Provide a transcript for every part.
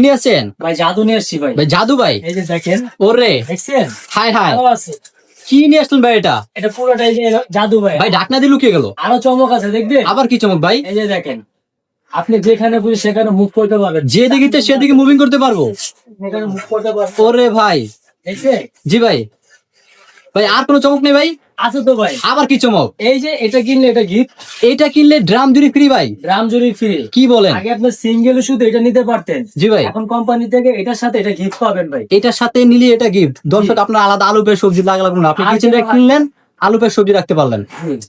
নিয়ে আসছেন? ভাই জাদু নিয়ে আসছি ভাই। ভাই জাদু ভাই, এই যে দেখেন, ওরে দেখছেন? হাই হাই, ভালো আছে। কি নিয়ে আসলেন ভাই এটা? এটা পুরোটাই যে জাদু ভাই। ভাই ঢাকনা দিয়ে লুকিয়ে গেল, আরো চমক আছে দেখবে। আবার কি চমক ভাই? এই যে দেখেন, আপনি যেখানে খুশি সেখানে মুভ করতে পারবেন, যেদিকে ইচ্ছে সেদিকে মুভিং করতে পারবো। সেখানে মুভ করতে পারবেন। ওরে ভাই, দেখছে? জি ভাই। ভাই আর কোনো চমক নেই ভাই? আছে তো ভাই। আবার কি চমক? এই যে এটা কিনলে এটা গিফট, এটা কিনলে ড্রাম জুড়ি ফ্রি ভাই? গ্রাম জুড়ি ফ্রি। কি বলেন? আগে আপনি সিঙ্গেল শুধু এটা নিতে পারতেন, জি ভাই। এখন কোম্পানি থেকে এটার সাথে এটা গিফট পাবেন ভাই। এটার সাথে নিলে এটা গিফট। দর্শক আপনার আলাদা আলু পেয়ে সবজি লাগলো না, আপনি আর কিচেন র্যাক কোনো- কিনলেন, আলু পেয়ে সবজি রাখতে পারলেন।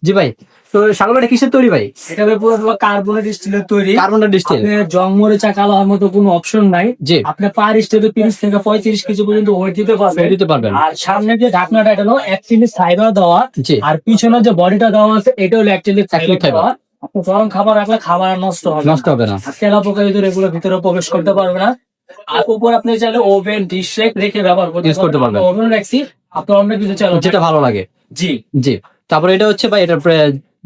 জি ভাই। তো সাগর এটা কিসের তৈরি ভাই? এটা ভাই পুরো কার্বনেট স্টিলের তৈরি। কার্বনের ডিস্টিল। আপনি জং মরিচা কালো হওয়ার মতো কোনো অপশন নাই। জি। আপনি পার স্টেপে 30 থেকে 35 কেজি পর্যন্ত ওয়েট দিতে পারবেন। দিতে পারবেন। আর সামনে যে ঢাকনাটা এটা হলো অ্যাক্টিলিক ফাইবার দেওয়া। জি। আর পিছনে যে বডিটা দেওয়া আছে এটা হলো অ্যাক্টিলিক Acrylic ফাইবার fiber। দেওয়া। আপনি গরম খাবার রাখলে খাবার আর নষ্ট হবে নষ্ট হবে না। আর তেলা পোকা ভিতরে এগুলো ভিতরে প্রবেশ করতে পারবে না। আর উপর আপনি চাইলে ওভেন ডিশ রেখে ব্যবহার Use করতে পারবেন। ওভেন রাখছি, আপনি অন্য কিছু চাইলে যেটা ভালো লাগে। জি। জি। তারপরে এটা হচ্ছে ভাই, এটা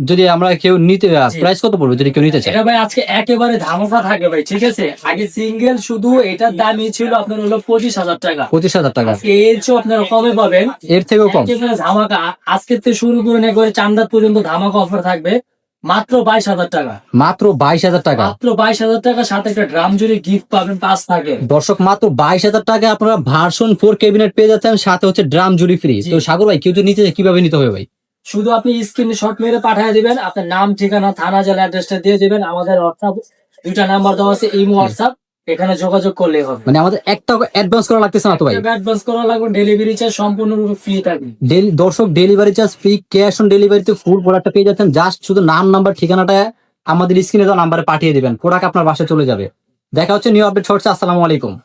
যদি আমরা কেউ নিতে, প্রাইস কত পড়বে যদি কেউ নিতে চায়? এটা ভাই আজকে একেবারে ধামাকা থাকে ভাই, ঠিক আছে? আগে সিঙ্গেল শুধু এটার দামই ছিল আপনার হলো 25,000 টাকা। 25,000 টাকা। এর চেয়ে আপনারা কমে পাবেন, এর থেকেও কম? একেবারে ধামাকা। আজকে থেকে শুরু করে একবারে চান্দাত পর্যন্ত ধামাকা অফার থাকবে মাত্র 22,000 টাকা। মাত্র 22,000 টাকা। মাত্র 22,000 টাকা, সাথে একটা ড্রাম জুড়ে গিফট পাবেন 5 থাকে। দর্শক মাত্র 22,000 টাকা আপনারা ভার্সন 4 ক্যাবিনেট পেয়ে যাচ্ছেন, সাথে হচ্ছে ড্রাম জুড়ি ফ্রি। জি। তো সাগর ভাই, কেউ যদি নিতে চায় কিভাবে নিতে হবে ভাই? শুধু আপনি স্ক্রিনে শট মেরে পাঠিয়ে দিবেন, আপনার নাম ঠিকানা থানা জেলা অ্যাড্রেসটা দিয়ে দিবেন। আমাদের হোয়াটসঅ্যাপ 2টা নাম্বার দেওয়া আছে, ইমো হোয়াটসঅ্যাপ, এখানে যোগাযোগ করলেই হবে। মানে আমাদের একটা অ্যাডভান্স করা লাগতেছে না তো ভাই? অ্যাডভান্স করা লাগবে, ডেলিভারি চার্জ সম্পূর্ণরূপে ফ্রি থাকবে। দর্শক delivery charge free, cash on ডেলিভারিতে ফুল প্রোডাক্টটা পেয়ে যাচ্ছেন। জাস্ট শুধু নাম, নাম্বার, ঠিকানাটা আমাদের স্ক্রিনে দেওয়া নাম্বারে পাঠিয়ে দিবেন, প্রোডাক্ট আপনার বাসায় চলে যাবে। দেখা হচ্ছে নিউ আপডেট শর্টসে। আসসালামু আলাইকুম।